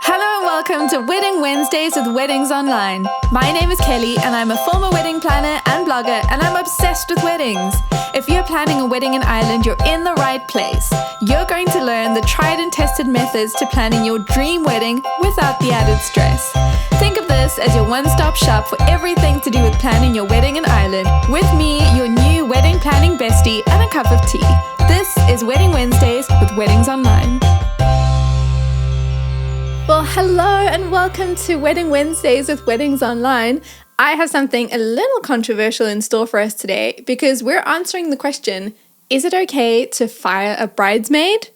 Hello and welcome to Wedding Wednesdays with Weddings Online. My name is Kelly and I'm a former wedding planner and blogger, and I'm obsessed with weddings. If you're planning a wedding in Ireland, you're in the right place. You're going to learn the tried and tested methods to planning your dream wedding without the added stress. Think of this as your one-stop shop for everything to do with planning your wedding in Ireland, with me, your new wedding planning bestie, and a cup of tea. This is Wedding Wednesdays with Weddings Online. Well, hello and welcome to Wedding Wednesdays with Weddings Online. I have something a little controversial in store for us today because we're answering the question, is it okay to fire a bridesmaid?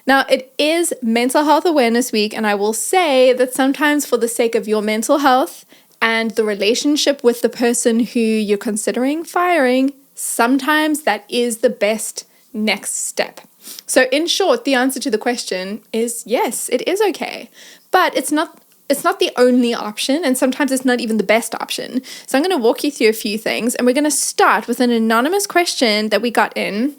Now, it is Mental Health Awareness Week, and I will say that sometimes for the sake of your mental health and the relationship with the person who you're considering firing, sometimes that is the best next step. So in short, the answer to the question is yes, it is okay. But it's not the only option, and sometimes it's not even the best option. So I'm going to walk you through a few things, and we're going to start with an anonymous question that we got in.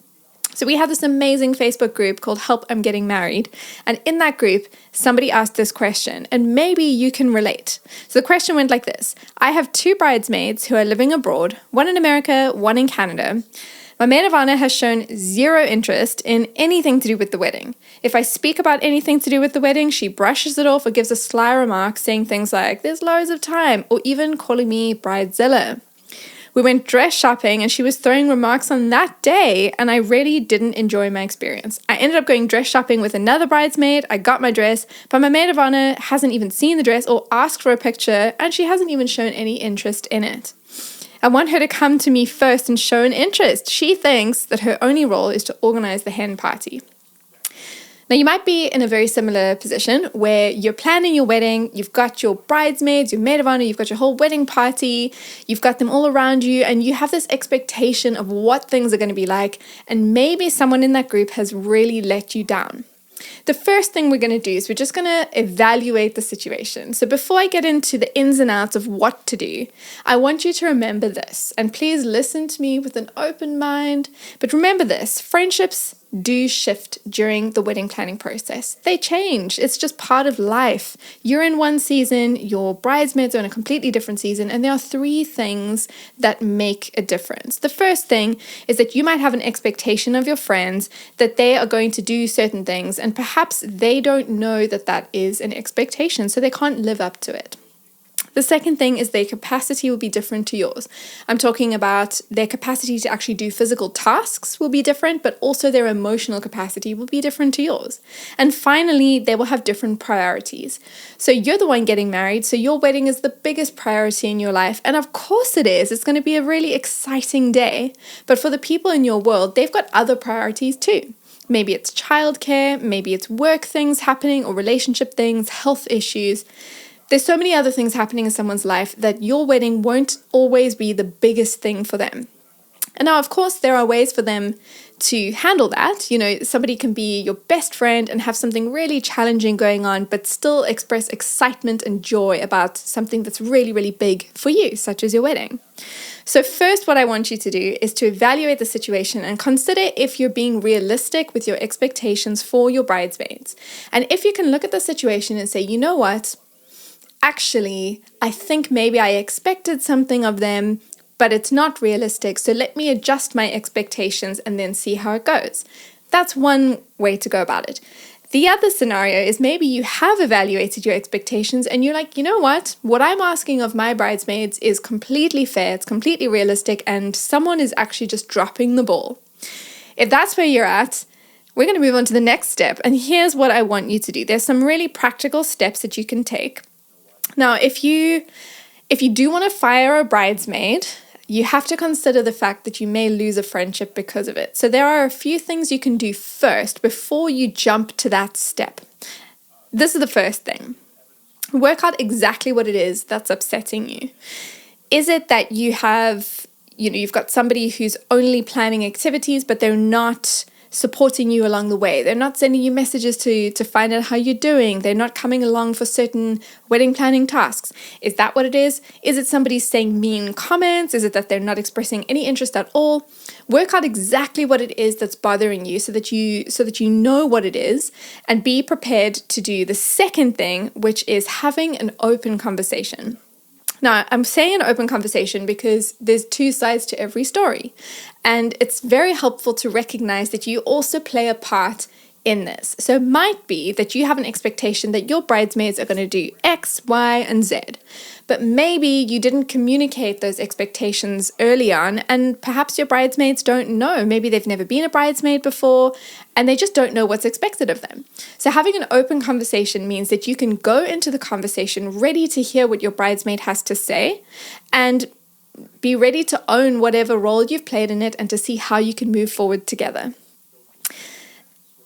So we have this amazing Facebook group called Help I'm Getting Married. And in that group, somebody asked this question, and maybe you can relate. So the question went like this. I have 2 bridesmaids who are living abroad, one in America, one in Canada. My maid of honor has shown zero interest in anything to do with the wedding. If I speak about anything to do with the wedding, she brushes it off or gives a sly remark saying things like, there's loads of time, or even calling me bridezilla. We went dress shopping and she was throwing remarks on that day, and I really didn't enjoy my experience. I ended up going dress shopping with another bridesmaid. I got my dress, but my maid of honor hasn't even seen the dress or asked for a picture, and she hasn't even shown any interest in it. I want her to come to me first and show an interest. She thinks that her only role is to organize the hen party. Now, you might be in a very similar position where you're planning your wedding, you've got your bridesmaids, your maid of honor, you've got your whole wedding party, you've got them all around you, and you have this expectation of what things are going to be like, and maybe someone in that group has really let you down. The first thing we're going to do is we're just going to evaluate the situation. So before I get into the ins and outs of what to do, I want you to remember this. And please listen to me with an open mind. But remember this, friendships do shift during the wedding planning process. They change. It's just part of life. You're in one season, your bridesmaids are in a completely different season, and there are 3 things that make a difference. The first thing is that you might have an expectation of your friends that they are going to do certain things, and perhaps they don't know that that is an expectation, so they can't live up to it. The second thing is their capacity will be different to yours. I'm talking about their capacity to actually do physical tasks will be different, but also their emotional capacity will be different to yours. And finally, they will have different priorities. So you're the one getting married, so your wedding is the biggest priority in your life. And of course it is. It's going to be a really exciting day. But for the people in your world, they've got other priorities too. Maybe it's childcare, maybe it's work things happening or relationship things, health issues. There's so many other things happening in someone's life that your wedding won't always be the biggest thing for them. And now, of course, there are ways for them to handle that. You know, somebody can be your best friend and have something really challenging going on, but still express excitement and joy about something that's really, really big for you, such as your wedding. So first, what I want you to do is to evaluate the situation and consider if you're being realistic with your expectations for your bridesmaids. And if you can look at the situation and say, you know what? Actually, I think maybe I expected something of them, but it's not realistic. So let me adjust my expectations and then see how it goes. That's one way to go about it. The other scenario is maybe you have evaluated your expectations and you're like, you know what I'm asking of my bridesmaids is completely fair, it's completely realistic, and someone is actually just dropping the ball. If that's where you're at, we're going to move on to the next step. And here's what I want you to do. There's some really practical steps that you can take. Now, if you do want to fire a bridesmaid, you have to consider the fact that you may lose a friendship because of it. So there are a few things you can do first before you jump to that step. This is the first thing. Work out exactly what it is that's upsetting you. Is it that you've got somebody who's only planning activities, but they're not supporting you along the way. They're not sending you messages to find out how you're doing. They're not coming along for certain wedding planning tasks. Is that what it is? Is it somebody saying mean comments? Is it that they're not expressing any interest at all? Work out exactly what it is that's bothering you so that you know what it is, and be prepared to do the second thing, which is having an open conversation. Now, I'm saying an open conversation because there's two sides to every story, and it's very helpful to recognize that you also play a part in this. So it might be that you have an expectation that your bridesmaids are going to do X, Y, and Z, but maybe you didn't communicate those expectations early on, and perhaps your bridesmaids don't know. Maybe they've never been a bridesmaid before, and they just don't know what's expected of them. So having an open conversation means that you can go into the conversation ready to hear what your bridesmaid has to say, and be ready to own whatever role you've played in it and to see how you can move forward together.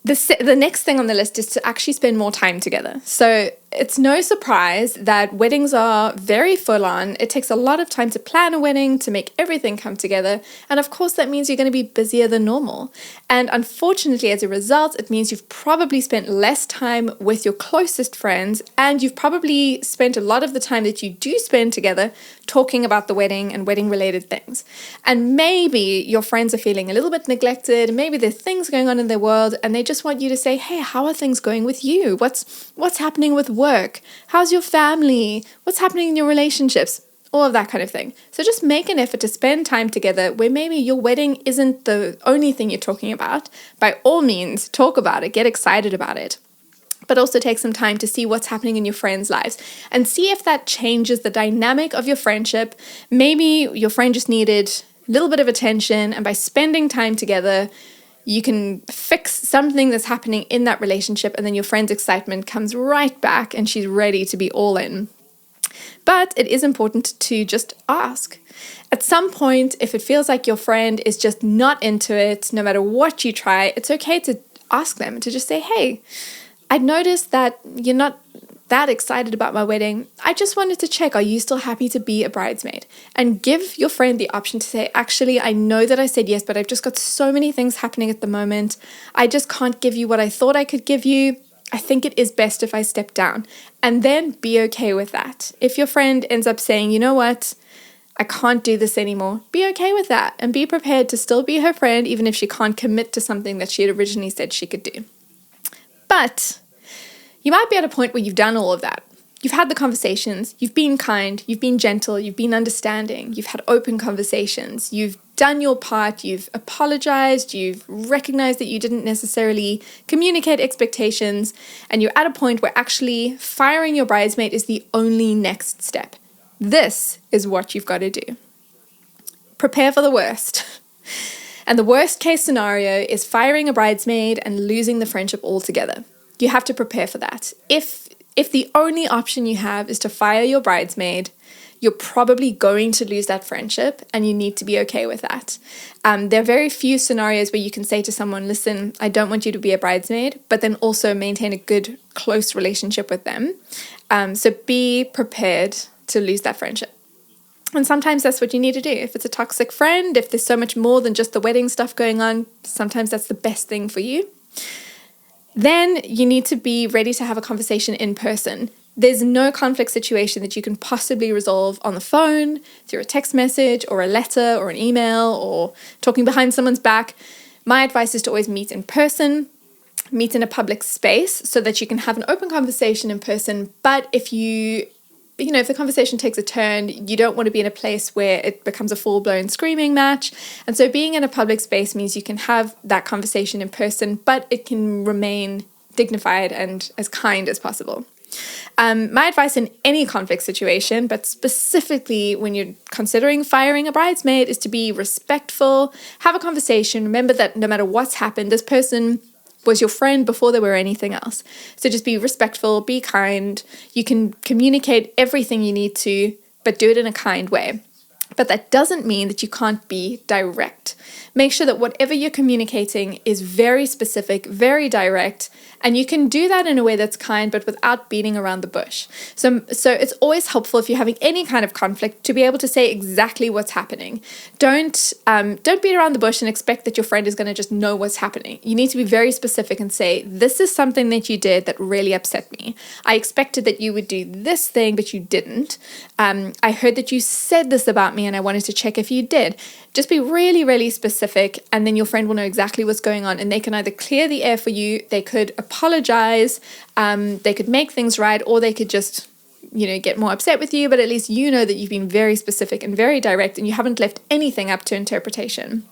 The next thing on the list is to actually spend more time together. So it's no surprise that weddings are very full on. It takes a lot of time to plan a wedding, to make everything come together. And of course, that means you're going to be busier than normal. And unfortunately, as a result, it means you've probably spent less time with your closest friends, and you've probably spent a lot of the time that you do spend together talking about the wedding and wedding related things. And maybe your friends are feeling a little bit neglected. Maybe there's things going on in their world, and they just want you to say, hey, how are things going with you? What's happening with work? How's your family? What's happening in your relationships? All of that kind of thing. So just make an effort to spend time together where maybe your wedding isn't the only thing you're talking about. By all means, talk about it, get excited about it. But also take some time to see what's happening in your friends' lives and see if that changes the dynamic of your friendship. Maybe your friend just needed a little bit of attention, and by spending time together, you can fix something that's happening in that relationship, and then your friend's excitement comes right back and she's ready to be all in. But it is important to just ask. At some point, if it feels like your friend is just not into it, no matter what you try, it's okay to ask them, to just say, hey, I'd noticed that you're not that excited about my wedding. I just wanted to check, are you still happy to be a bridesmaid? And give your friend the option to say, actually, I know that I said yes, but I've just got so many things happening at the moment. I just can't give you what I thought I could give you. I think it is best if I step down. And then be okay with that. If your friend ends up saying, you know what, I can't do this anymore, be okay with that and be prepared to still be her friend, even if she can't commit to something that she had originally said she could do. But you might be at a point where you've done all of that. You've had the conversations, you've been kind, you've been gentle, you've been understanding, you've had open conversations, you've done your part, you've apologized, you've recognized that you didn't necessarily communicate expectations, and you're at a point where actually firing your bridesmaid is the only next step. This is what you've got to do. Prepare for the worst. And the worst case scenario is firing a bridesmaid and losing the friendship altogether. You have to prepare for that. If the only option you have is to fire your bridesmaid, you're probably going to lose that friendship, and you need to be okay with that. There are very few scenarios where you can say to someone, listen, I don't want you to be a bridesmaid, but then also maintain a good, close relationship with them. So be prepared to lose that friendship. And sometimes that's what you need to do. If it's a toxic friend, if there's so much more than just the wedding stuff going on, sometimes that's the best thing for you. Then you need to be ready to have a conversation in person. There's no conflict situation that you can possibly resolve on the phone, through a text message or a letter or an email or talking behind someone's back. My advice is to always meet in person, meet in a public space so that you can have an open conversation in person. But if if the conversation takes a turn, you don't want to be in a place where it becomes a full-blown screaming match. And so being in a public space means you can have that conversation in person, but it can remain dignified and as kind as possible. My advice in any conflict situation, but specifically when you're considering firing a bridesmaid, is to be respectful, have a conversation. Remember that no matter what's happened, this person was your friend before they were anything else. So just be respectful, be kind. You can communicate everything you need to, but do it in a kind way. But that doesn't mean that you can't be direct. Make sure that whatever you're communicating is very specific, very direct, and you can do that in a way that's kind, but without beating around the bush. So it's always helpful if you're having any kind of conflict to be able to say exactly what's happening. Don't beat around the bush and expect that your friend is going to just know what's happening. You need to be very specific and say, this is something that you did that really upset me. I expected that you would do this thing, but you didn't. I heard that you said this about me and I wanted to check if you did. Just be really, really specific, and then your friend will know exactly what's going on, and they can either clear the air for you, they could apologize, they could make things right, or they could just, get more upset with you, but at least you know that you've been very specific and very direct and you haven't left anything up to interpretation.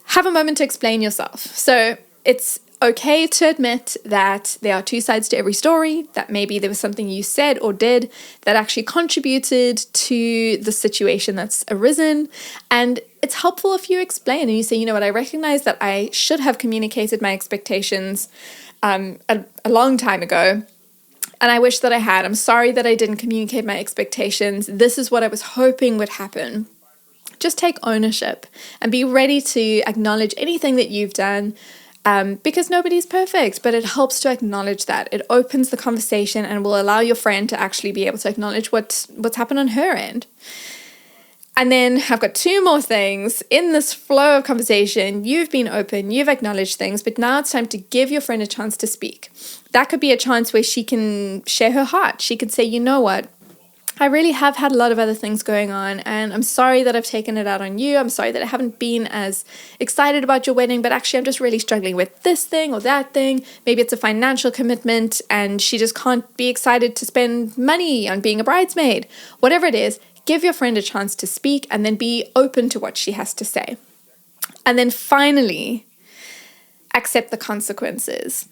Have a moment to explain yourself. So it's okay to admit that there are two sides to every story, that maybe there was something you said or did that actually contributed to the situation that's arisen. And it's helpful if you explain and you say, I recognize that I should have communicated my expectations a long time ago. And I wish that I had. I'm sorry that I didn't communicate my expectations. This is what I was hoping would happen. Just take ownership and be ready to acknowledge anything that you've done. Because nobody's perfect, but it helps to acknowledge that. It opens the conversation and will allow your friend to actually be able to acknowledge what's happened on her end. And then I've got two more things. In this flow of conversation, you've been open, you've acknowledged things, but now it's time to give your friend a chance to speak. That could be a chance where she can share her heart. She could say, you know what? I really have had a lot of other things going on, and I'm sorry that I've taken it out on you. I'm sorry that I haven't been as excited about your wedding, but actually I'm just really struggling with this thing or that thing. Maybe it's a financial commitment and she just can't be excited to spend money on being a bridesmaid. Whatever it is, give your friend a chance to speak and then be open to what she has to say. And then finally, accept the consequences.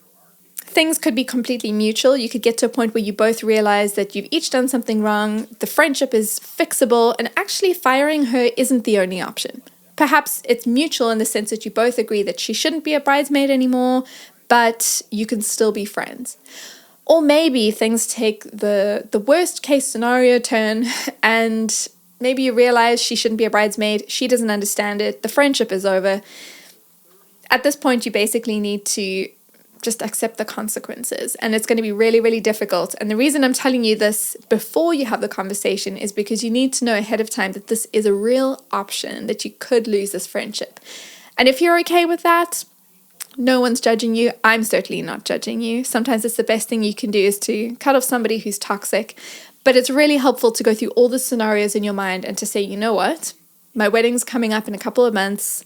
Things could be completely mutual. You could get to a point where you both realize that you've each done something wrong, the friendship is fixable, and actually firing her isn't the only option. Perhaps it's mutual in the sense that you both agree that she shouldn't be a bridesmaid anymore, but you can still be friends. Or maybe things take the worst case scenario turn and maybe you realize she shouldn't be a bridesmaid, she doesn't understand it, the friendship is over. At this point, you basically need to just accept the consequences, and it's going to be really, really difficult. And the reason I'm telling you this before you have the conversation is because you need to know ahead of time that this is a real option, that you could lose this friendship. And if you're okay with that, no one's judging you. I'm certainly not judging you. Sometimes it's the best thing you can do is to cut off somebody who's toxic, but it's really helpful to go through all the scenarios in your mind and to say, you know what, my wedding's coming up in a couple of months.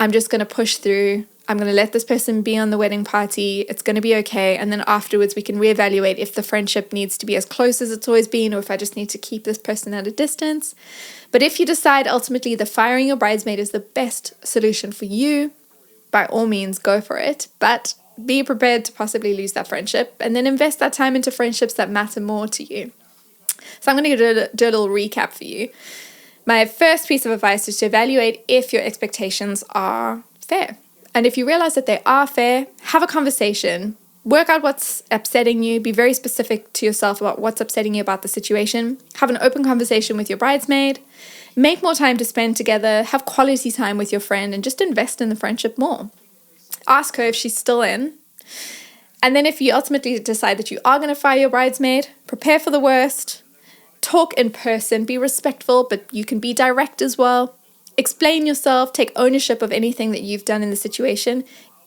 I'm just going to push through. I'm going to let this person be on the wedding party. It's going to be okay. And then afterwards, we can reevaluate if the friendship needs to be as close as it's always been or if I just need to keep this person at a distance. But if you decide ultimately that firing your bridesmaid is the best solution for you, by all means, go for it. But be prepared to possibly lose that friendship and then invest that time into friendships that matter more to you. So I'm going to do a little recap for you. My first piece of advice is to evaluate if your expectations are fair. And if you realize that they are fair, have a conversation, work out what's upsetting you, be very specific to yourself about what's upsetting you about the situation, have an open conversation with your bridesmaid, make more time to spend together, have quality time with your friend, and just invest in the friendship more. Ask her if she's still in. And then if you ultimately decide that you are going to fire your bridesmaid, prepare for the worst, talk in person, be respectful, but you can be direct as well. Explain yourself, take ownership of anything that you've done in the situation,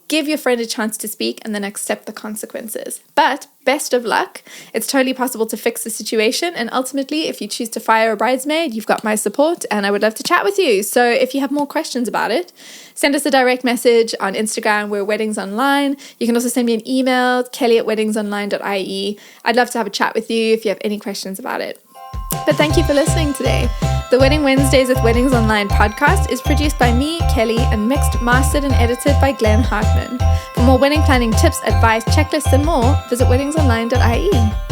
give your friend a chance to speak, and then accept the consequences. But best of luck. It's totally possible to fix the situation. And ultimately, if you choose to fire a bridesmaid, you've got my support and I would love to chat with you. So if you have more questions about it, send us a direct message on Instagram. We're Weddings Online. You can also send me an email, kelly@weddingsonline.ie. I'd love to have a chat with you if you have any questions about it. But thank you for listening today. The Wedding Wednesdays with Weddings Online podcast is produced by me, Kelly, and mixed, mastered, and edited by Glenn Hartman. For more wedding planning tips, advice, checklists, and more, visit weddingsonline.ie.